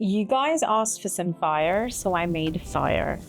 You guys asked for some fire, so I made fire.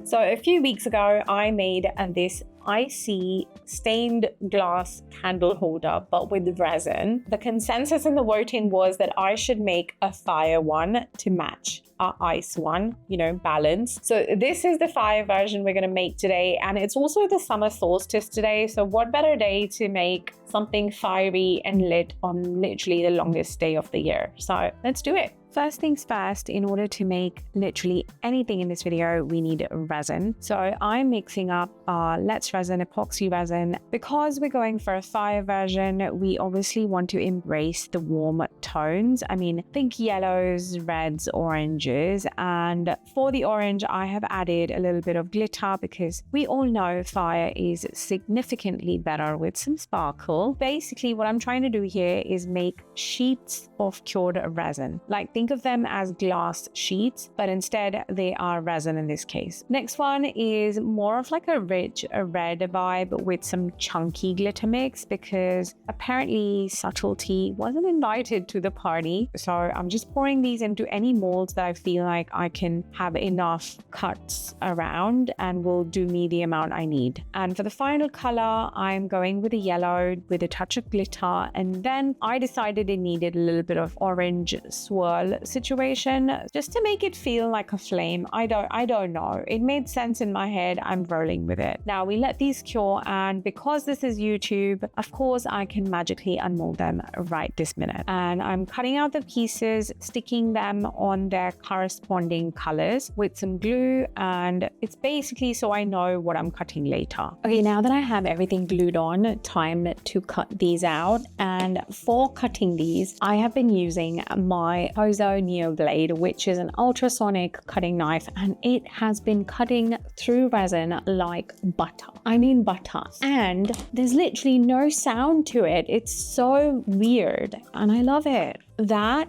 So a few weeks ago, I made this icy stained glass candle holder, but with resin. The consensus in the voting was that I should make a fire one to match our ice one, balance. So this is the fire version we're gonna make today, and it's also the summer solstice today. So what better day to make something fiery and lit on literally the longest day of the year. So let's do it. First things first, in order to make literally anything in this video, we need resin. So I'm mixing up Let's Resin epoxy resin. Because we're going for a fire version, we obviously want to embrace the warm tones. I mean, think yellows, reds, oranges. And for the orange, I have added a little bit of glitter because we all know fire is significantly better with some sparkle. Basically, what I'm trying to do here is make sheets of cured resin. Like, think of them as glass sheets, but instead they are resin in this case. Next one is more of like a rich, red vibe with some chunky glitter mix, because apparently subtlety wasn't invited to the party. So I'm just pouring these into any molds that I feel like I can have enough cuts around and will do me the amount I need. And for the final color, I'm going with a yellow with a touch of glitter. And then I decided it needed a little bit of orange swirl situation just to make it feel like a flame. I don't know. It made sense in my head. I'm rolling with it. Now we let these cure, and because this is YouTube, of course I can magically unmold them right this minute. And I'm cutting out the pieces, sticking them on their corresponding colors with some glue, and it's basically so I know what I'm cutting later. Okay, now that I have everything glued on, time to cut these out. And for cutting these, I have been using my Hozo Neo Blade, which is an ultrasonic cutting knife, and it has been cutting through resin like butter. I mean butter. And there's literally no sound to it. It's so weird and I love it. That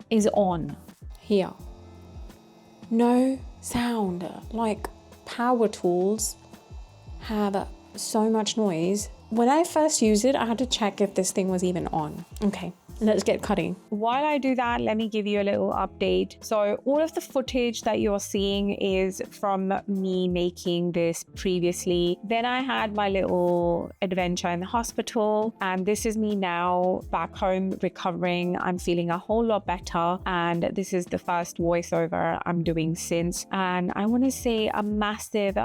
is on here. No sound. Like, power tools have so much noise. When I first used it, I had to check if this thing was even on. Okay, let's get cutting. While I do that, let me give you a little update. So all of the footage that you're seeing is from me making this previously. Then I had my little adventure in the hospital, and this is me now back home recovering. I'm feeling a whole lot better, and this is the first voiceover I'm doing since. And I want to say a massive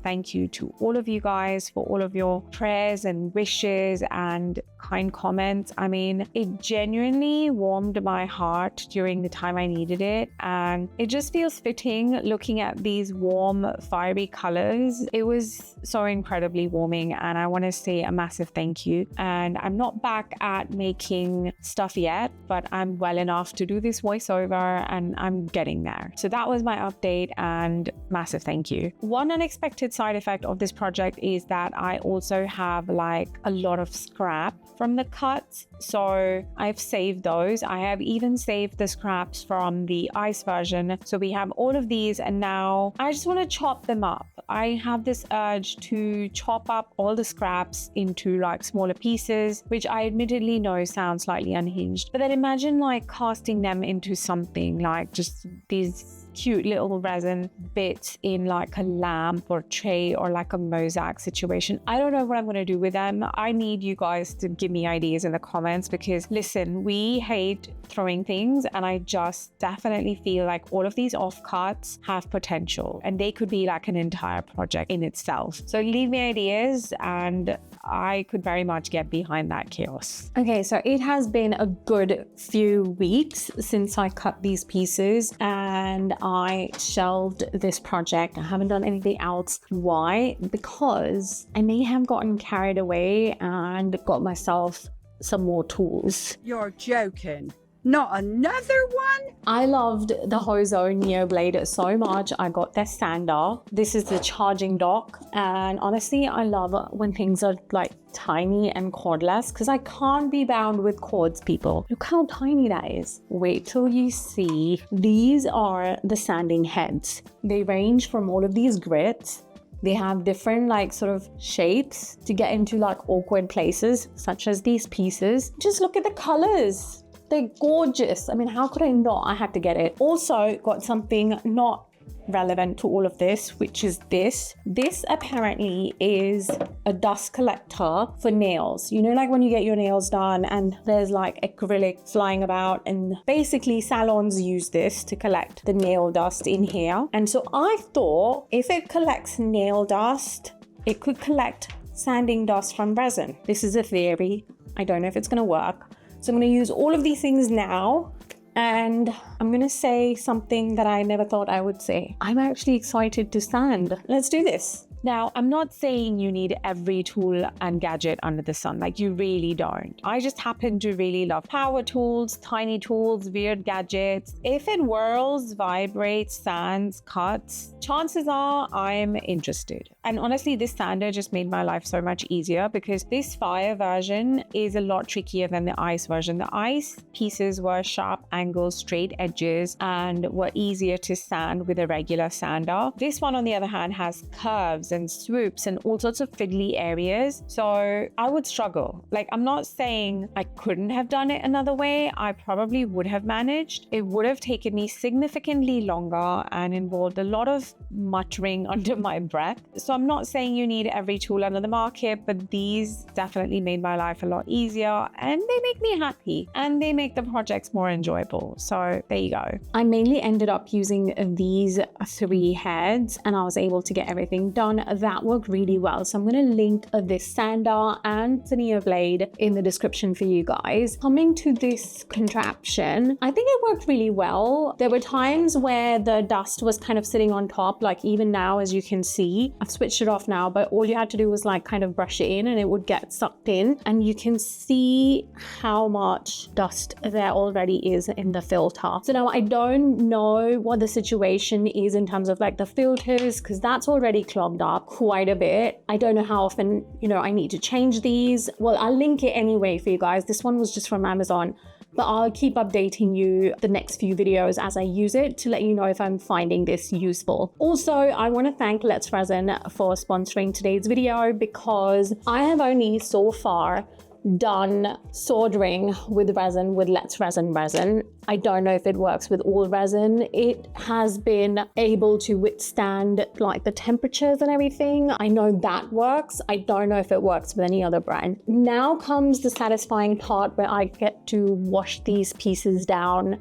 thank you to all of you guys for all of your prayers and wishes and kind comments. I mean, it genuinely warmed my heart during the time I needed it, and it just feels fitting looking at these warm, fiery colors. It was so incredibly warming, and I want to say a massive thank you. And I'm not back at making stuff yet, but I'm well enough to do this voiceover, and I'm getting there. So that was my update, and massive thank you. One unexpected side effect of this project is that I also have like a lot of scrap from the cuts, so I've saved those. I have even saved the scraps from the ice version. So we have all of these, and now I just want to chop them up. I have this urge to chop up all the scraps into like smaller pieces, which I admittedly know sounds slightly unhinged, but then imagine like casting them into something like just these cute little resin bits in like a lamp or tray or like a mosaic situation. I don't know what I'm going to do with them. I need you guys to give me ideas in the comments, because listen, we hate throwing things, and I just definitely feel like all of these offcuts have potential and they could be like an entire project in itself. So leave me ideas and I could very much get behind that chaos. Okay, so it has been a good few weeks since I cut these pieces and I shelved this project. I haven't done anything else. Why? Because I may have gotten carried away and got myself some more tools. You're joking. Not another one? I loved the Hozo Neo Blade so much. I got their sander. This is the charging dock. And honestly, I love when things are like tiny and cordless, because I can't be bound with cords, people. Look how tiny that is. Wait till you see. These are the sanding heads. They range from all of these grits They have different like sort of shapes to get into like awkward places, such as these pieces. Just look at the colors. They're gorgeous. I mean, how could I not? I had to get it. Also got something not relevant to all of this, which is this. This apparently is a dust collector for nails. You know, like when you get your nails done and there's like acrylic flying about, and basically salons use this to collect the nail dust in here. And so I thought if it collects nail dust, it could collect sanding dust from resin. This is a theory. I don't know if it's going to work. So I'm going to use all of these things now. And I'm going to say something that I never thought I would say. I'm actually excited to sand. Let's do this. Now, I'm not saying you need every tool and gadget under the sun, like you really don't. I just happen to really love power tools, tiny tools, weird gadgets. If it whirls, vibrates, sands, cuts, chances are I'm interested. And honestly, this sander just made my life so much easier because this fire version is a lot trickier than the ice version. The ice pieces were sharp angles, straight edges, and were easier to sand with a regular sander. This one, on the other hand, has curves and swoops and all sorts of fiddly areas. So I would struggle. Like, I'm not saying I couldn't have done it another way. I probably would have managed. It would have taken me significantly longer and involved a lot of muttering under my breath. So I'm not saying you need every tool under the market, but these definitely made my life a lot easier, and they make me happy and they make the projects more enjoyable. So there you go. I mainly ended up using these 3 heads and I was able to get everything done. That worked really well. So I'm going to link this sander and veneer blade in the description for you guys. Coming to this contraption, I think it worked really well. There were times where the dust was kind of sitting on top, like even now, as you can see. I've switched it off now, but all you had to do was like kind of brush it in and it would get sucked in. And you can see how much dust there already is in the filter. So now I don't know what the situation is in terms of like the filters, because that's already clogged up quite a bit. I don't know how often, I need to change these. Well, I'll link it anyway for you guys. This one was just from Amazon, but I'll keep updating you the next few videos as I use it to let you know if I'm finding this useful. Also, I want to thank Let's Resin for sponsoring today's video, because I have only so far done soldering with resin with Let's Resin resin. I don't know if it works with all resin. It has been able to withstand like the temperatures and everything. I know that works. I don't know if it works with any other brand. Now comes the satisfying part where I get to wash these pieces down,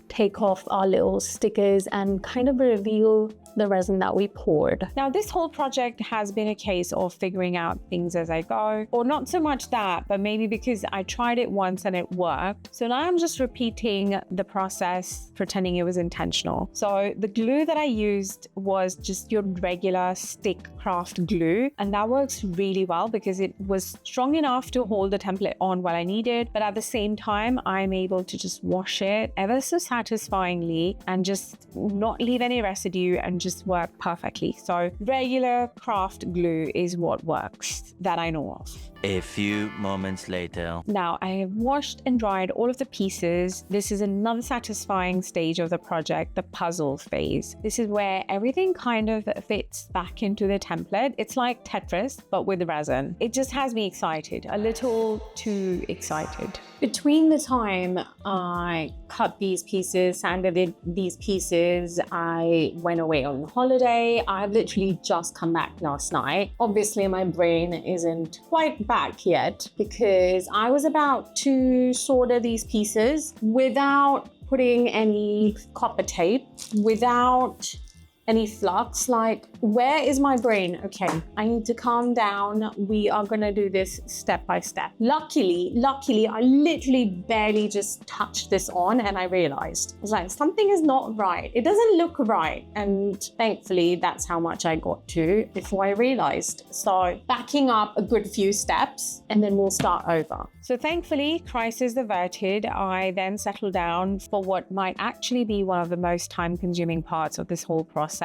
take off our little stickers, and kind of reveal the resin that we poured. Now, this whole project has been a case of figuring out things as I go, or not so much that, but maybe because I tried it once and it worked. So now I'm just repeating the process, pretending it was intentional. So the glue that I used was just your regular stick craft glue, and that works really well because it was strong enough to hold the template on while I needed, but at the same time, I'm able to just wash it ever so satisfyingly and just not leave any residue and just work perfectly. So regular craft glue is what works that I know of. A few moments later. Now I have washed and dried all of the pieces. This is another satisfying stage of the project, the puzzle phase. This is where everything kind of fits back into the template. It's like Tetris, but with resin. It just has me excited, a little too excited. Between the time I cut these pieces, sanded these pieces, I went away on holiday. I've literally just come back last night. Obviously, my brain isn't quite back yet because I was about to solder these pieces without putting any copper tape, without any flux. Like, where is my brain? Okay, I need to calm down. We are gonna do this step by step. Luckily, I literally barely just touched this on and I realized, I was like, something is not right. It doesn't look right. And thankfully, that's how much I got to before I realized. So backing up a good few steps and then we'll start over. So thankfully, crisis averted. I then settled down for what might actually be one of the most time-consuming parts of this whole process.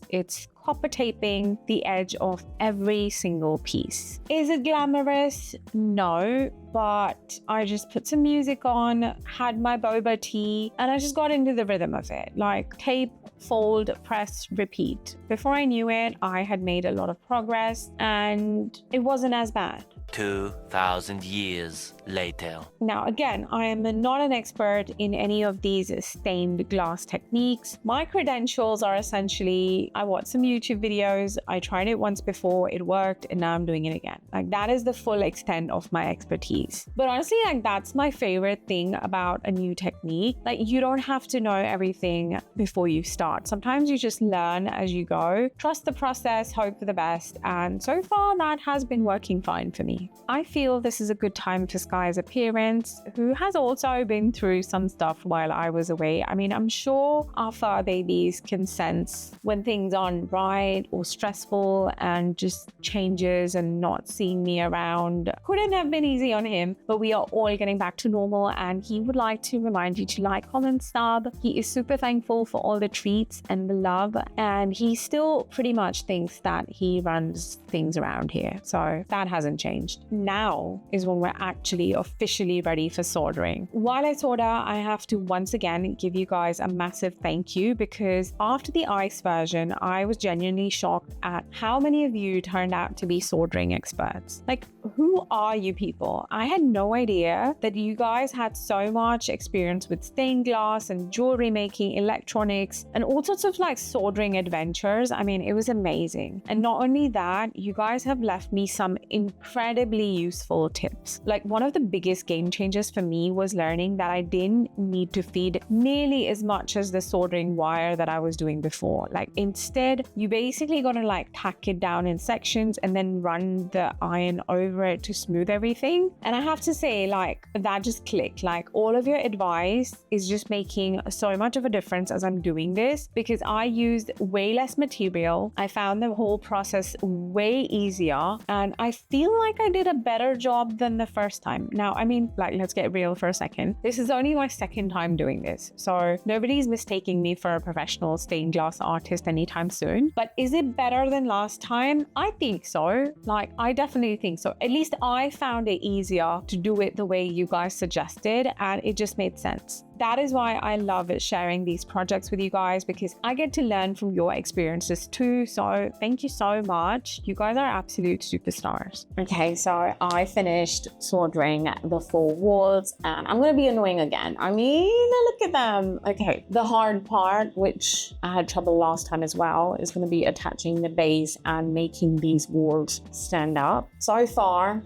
It's copper taping the edge of every single piece. Is it glamorous? No, but I just put some music on, had my boba tea, and I just got into the rhythm of it. Like, tape, fold, press, repeat. Before I knew it, I had made a lot of progress and it wasn't as bad. 2,000 years later. Now, again, I am not an expert in any of these stained glass techniques. My credentials are essentially, I watched some YouTube videos, I tried it once before, it worked, and now I'm doing it again. Like, that is the full extent of my expertise. But honestly, like, that's my favorite thing about a new technique. Like, you don't have to know everything before you start. Sometimes you just learn as you go. Trust the process, hope for the best. And so far, that has been working fine for me. I feel this is a good time for Sky's appearance, who has also been through some stuff while I was away. I mean, I'm sure our fur babies can sense when things aren't right or stressful, and just changes and not seeing me around couldn't have been easy on him. But we are all getting back to normal, and he would like to remind you to like, comment, sub. He is super thankful for all the treats and the love, and he still pretty much thinks that he runs things around here. So that hasn't changed. Now is when we're actually officially ready for soldering. While I solder, I have to once again give you guys a massive thank you, because after the ice version, I was genuinely shocked at how many of you turned out to be soldering experts. Like, who are you people? I had no idea that you guys had so much experience with stained glass and jewelry making, electronics, and all sorts of like soldering adventures. I mean, it was amazing. And not only that, you guys have left me some incredibly useful tips. Like, one of the biggest game changers for me was learning that I didn't need to feed nearly as much as the soldering wire that I was doing before. Like, instead, you basically gotta like tack it down in sections and then run the iron over it to smooth everything. And I have to say, like, that just clicked. Like, all of your advice is just making so much of a difference as I'm doing this, because I used way less material. I found the whole process way easier, and I feel like I did a better job than the first time. Now, I mean, like, let's get real for a second. This is only my second time doing this, so nobody's mistaking me for a professional stained glass artist anytime soon. But is it better than last time? I think so. Like, I definitely think so. At least I found it easier to do it the way you guys suggested, and it just made sense. That is why I love sharing these projects with you guys, because I get to learn from your experiences too. So thank you so much. You guys are absolute superstars. Okay, so I finished soldering the 4 walls, and I'm gonna be annoying again. I mean, look at them. Okay, the hard part, which I had trouble last time as well, is gonna be attaching the base and making these walls stand up. So far,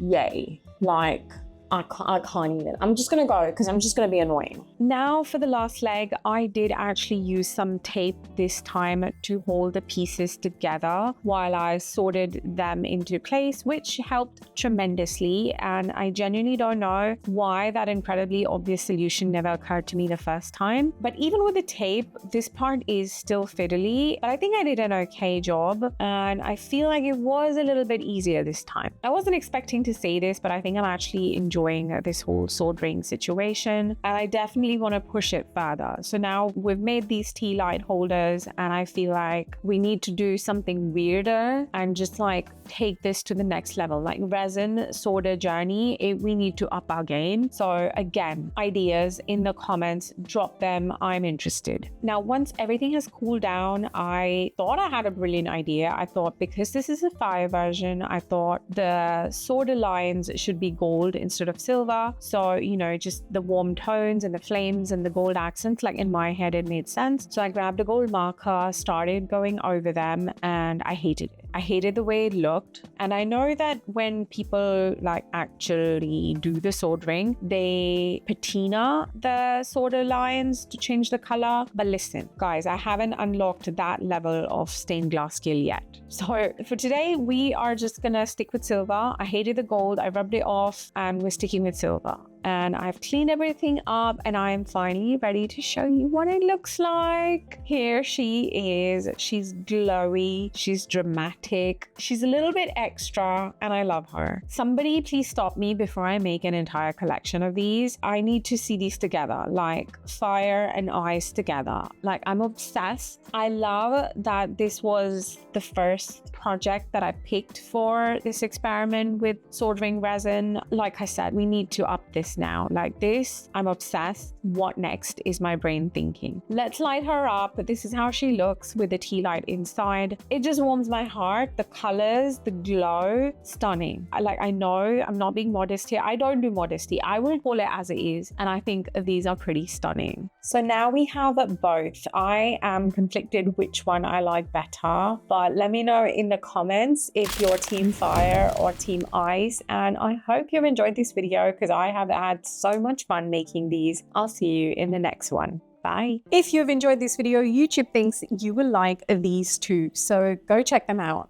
yay. Like, I can't even. I'm just gonna go because I'm just gonna be annoying. Now for the last leg, I did actually use some tape this time to hold the pieces together while I sorted them into place, which helped tremendously. And I genuinely don't know why that incredibly obvious solution never occurred to me the first time. But even with the tape, this part is still fiddly, but I think I did an okay job, and I feel like it was a little bit easier this time. I wasn't expecting to say this, but I think I'm actually enjoying this whole soldering situation, and I definitely want to push it further. So now we've made these tea light holders, and I feel like we need to do something weirder and just like take this to the next level. Like, resin solder journey, we need to up our game. So again, ideas in the comments, drop them. I'm interested. Now, once everything has cooled down, I thought I had a brilliant idea. I thought, because this is a fire version, I thought the solder lines should be gold instead of silver. So, you know, just the warm tones and the flames and the gold accents, like in my head, it made sense. So I grabbed a gold marker, started going over them, and I hated it. I hated the way it looked. And I know that when people like actually do the soldering, they patina the solder lines to change the color. But listen, guys, I haven't unlocked that level of stained glass skill yet. So for today, we are just gonna stick with silver. I hated the gold. I rubbed it off, and we're sticking with silver. And I've cleaned everything up, and I am finally ready to show you what it looks like. Here she is. She's glowy, she's dramatic, she's a little bit extra, and I love her. Somebody please stop me before I make an entire collection of these. I need to see these together, like fire and ice together. Like, I'm obsessed. I love that this was the first project that I picked for this experiment with soldering resin. Like I said, we need to up this this now. Like this, I'm obsessed. What next is my brain thinking? Let's light her up. This is how she looks with the tea light inside. It just warms my heart. The colors, the glow, stunning. I know I'm not being modest here. I don't do modesty. I will call it as it is. And I think these are pretty stunning. So now we have both. I am conflicted which one I like better, but let me know in the comments if you're team fire or team ice. And I hope you've enjoyed this video because I have had so much fun making these. I'll see you in the next one. Bye. If you've enjoyed this video, YouTube thinks you will like these too, so go check them out.